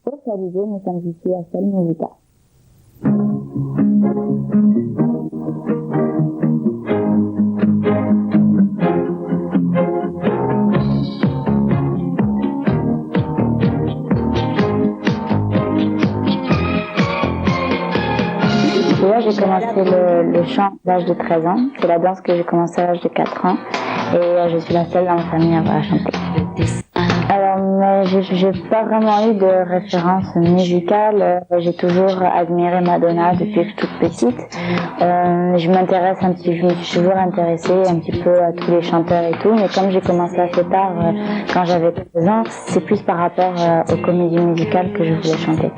socialisé mes amitiés à celle Novita. Déjà, j'ai commencé le chant à l'âge de 13 ans. C'est la danse que j'ai commencé à l'âge de 4 ans. Et je suis la seule dans ma famille à avoir chanté. Alors, mais j'ai pas vraiment eu de référence musicale. J'ai toujours admiré Madonna depuis que je suis toute petite. Je me suis toujours intéressée un petit peu à tous les chanteurs et tout. Mais comme j'ai commencé assez tard, quand j'avais 13 ans, c'est plus par rapport aux comédies musicales que je voulais chanter.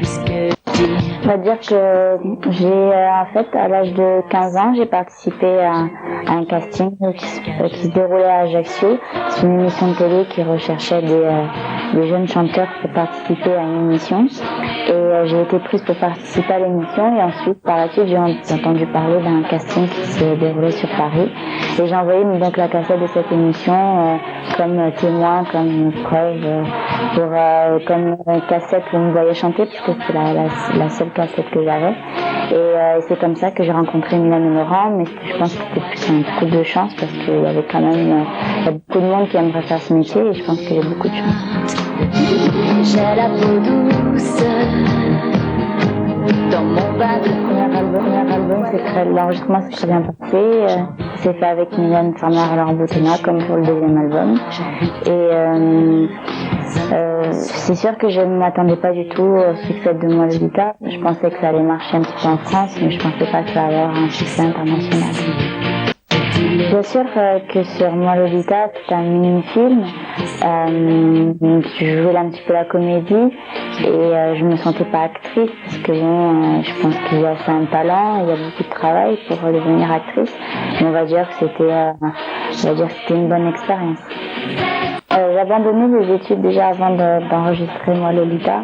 On va dire que en fait, à l'âge de 15 ans, j'ai participé à un casting qui se déroulait à Ajaccio. C'est une émission de télé qui recherchait des jeunes chanteurs pour participer à une émission. Et j'ai été prise pour participer à l'émission. Et ensuite, par la suite, j'ai entendu parler d'un casting qui se déroulait sur Paris. Et j'ai envoyé donc la cassette de cette émission comme témoin, comme preuve, comme cassette où on me voyait chanter, puisque c'était la seule cassette que j'avais. Et c'est comme ça que j'ai rencontré Mylène Laurent, mais je pense que c'était plus un coup de chance parce qu'il y avait quand même il y a beaucoup de monde qui aimerait faire ce métier et je pense qu'il y a beaucoup de chance. J'ai la peau douce dans mon bas de Le premier album, l'enregistrement s'est très bien passé. C'est fait avec Mylène Farmer et Laurent Boutonnat comme pour le deuxième album. Et c'est sûr que je ne m'attendais pas du tout au succès de Moi Lolita. Je pensais que ça allait marcher un petit peu en France, mais je pensais pas que ça allait avoir un succès international. Bien sûr que sur Moi Lolita, c'est un mini-film. Je jouais un petit peu la comédie et je me sentais pas actrice parce que je pense qu'il y a assez un talent, il y a beaucoup de travail pour devenir actrice. Mais on va dire que c'était une bonne expérience. J'ai abandonné les études déjà avant d'enregistrer Moi Lolita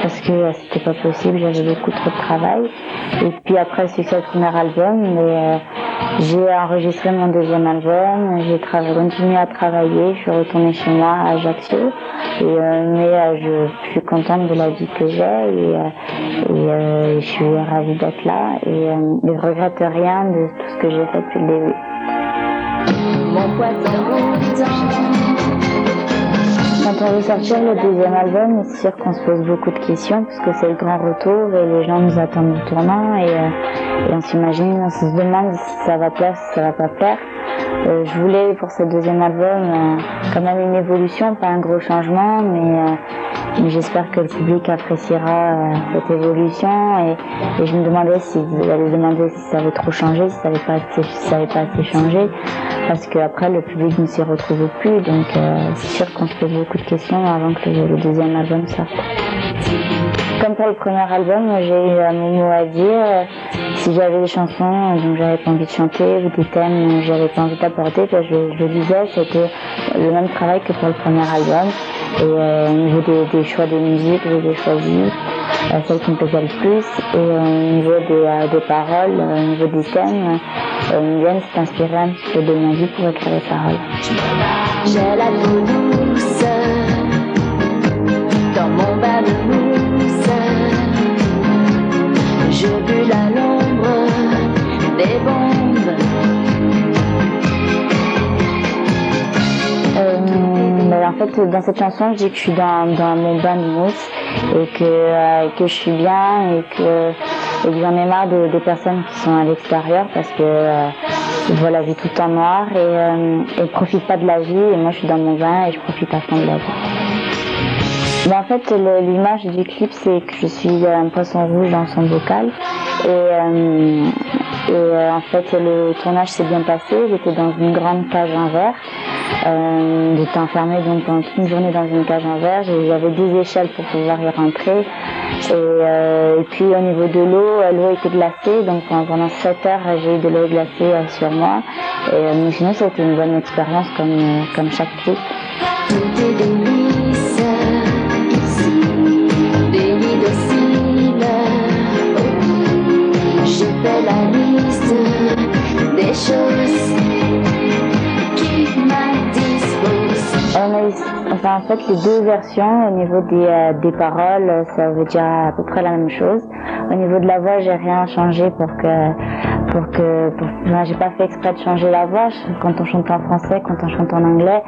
parce que c'était pas possible, j'avais beaucoup trop de travail. Et puis après le succès du premier album, j'ai enregistré mon deuxième album, j'ai continué à travailler, je suis retournée chez moi à Ajaccio. Mais je suis contente de la vie que j'ai et je suis ravie d'être là et je regrette rien de tout ce que j'ai fait depuis le début. Mon Quand on veut sortir le deuxième album, c'est sûr qu'on se pose beaucoup de questions parce que c'est le grand retour et les gens nous attendent au tournant et on s'imagine, on se demande si ça va plaire, si ça va pas plaire. Je voulais pour ce deuxième album quand même une évolution, pas un gros changement, mais j'espère que le public appréciera cette évolution et je me demandais si ça avait trop changé, si ça avait pas assez changé, parce qu'après le public ne s'y retrouve plus, donc c'est sûr qu'on se pose beaucoup de questions avant que le deuxième album sorte. Comme pour le premier album, j'ai eu mon mot à dire. Si j'avais des chansons dont j'avais pas envie de chanter ou des thèmes dont j'avais pas envie d'aborder, je le disais, c'était le même travail que pour le premier album. Et au niveau des choix de musique, j'ai choisi celle qui me plaisait le plus. Et au niveau des paroles, au niveau des thèmes, Mylène s'est inspirée un petit peu de ma vie pour écrire les paroles. J'ai la peau douce dans mon bain de mousse. Je brûle à l'ombre des bombes. En fait, dans cette chanson, je dis que je suis dans mon bain de mousse et que je suis bien et que j'en ai marre des personnes qui sont à l'extérieur parce que ils voient la vie tout en noir et profitent pas de la vie. Et moi, je suis dans mon bain et je profite à fond de la vie. En fait, l'image du clip, c'est que je suis un poisson rouge dans son bocal. Et en fait, le tournage s'est bien passé. J'étais dans une grande cage en verre. J'étais enfermée donc pendant toute une journée dans une cage en verre. J'avais 2 échelles pour pouvoir y rentrer. Et puis au niveau de l'eau était glacée. Donc pendant 7 heures, j'ai eu de l'eau glacée sur moi. Mais sinon, c'était une bonne expérience comme chaque clip. Tout est délice, ici, délit docile. Je fais la liste des choses qui m'indisposent. Enfin, en fait, les deux versions, au niveau des paroles, ça veut dire à peu près la même chose. Au niveau de la voix, j'ai rien changé enfin, j'ai pas fait exprès de changer la voix. Quand on chante en français, quand on chante en anglais,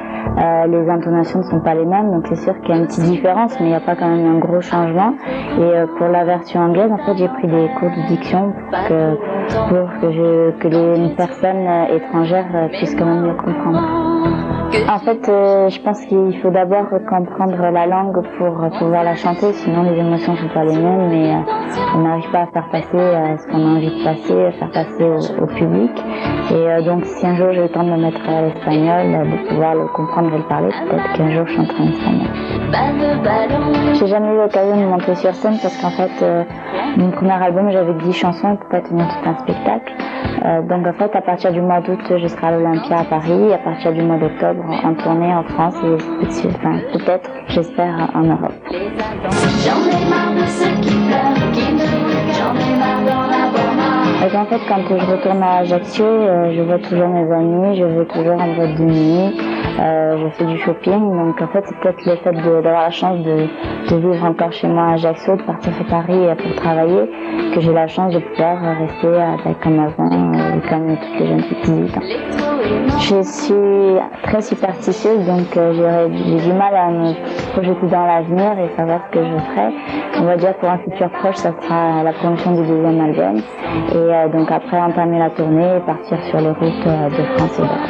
les intonations ne sont pas les mêmes, donc c'est sûr qu'il y a une petite différence, mais il n'y a pas quand même un gros changement. Et pour la version anglaise, en fait, j'ai pris des cours de diction que les personnes étrangères puissent quand même mieux comprendre. En fait, je pense qu'il faut d'abord comprendre la langue pour pouvoir la chanter, sinon les émotions ne sont pas les mêmes, mais on n'arrive pas à faire passer ce qu'on a envie de passer, à faire passer au public. Et donc si un jour j'ai le temps de me mettre à l'espagnol, de pouvoir le comprendre et le parler, peut-être qu'un jour je chanterai en espagnol. J'ai jamais eu l'occasion de monter sur scène parce qu'en fait, mon premier album, j'avais 10 chansons, on ne peut pas tenir tout un spectacle. Donc en fait, à partir du mois d'août, je serai à l'Olympia à Paris, à partir du mois d'octobre, en tournée en France et peut-être, j'espère, en Europe. J'en ai marre de ceux qui pleurent, qui me brûlent, j'en ai marre d'en avoir marre. Donc en fait, quand je retourne à Ajaccio, je vois toujours mes amis, je vais toujours en boîte de nuit, je fais du shopping. Donc en fait, c'est peut-être le fait d'avoir la chance de vivre encore chez moi à Ajaccio, de partir sur Paris pour travailler, que j'ai la chance de pouvoir rester comme avant, comme toutes les jeunes filles qui vivent. Je suis très superstitieuse, donc j'ai du mal à me projeter dans l'avenir et savoir ce que je ferai. On va dire pour un futur proche, ça sera la promotion du deuxième album. Et donc après entamer la tournée et partir sur les routes de France et d'Europe.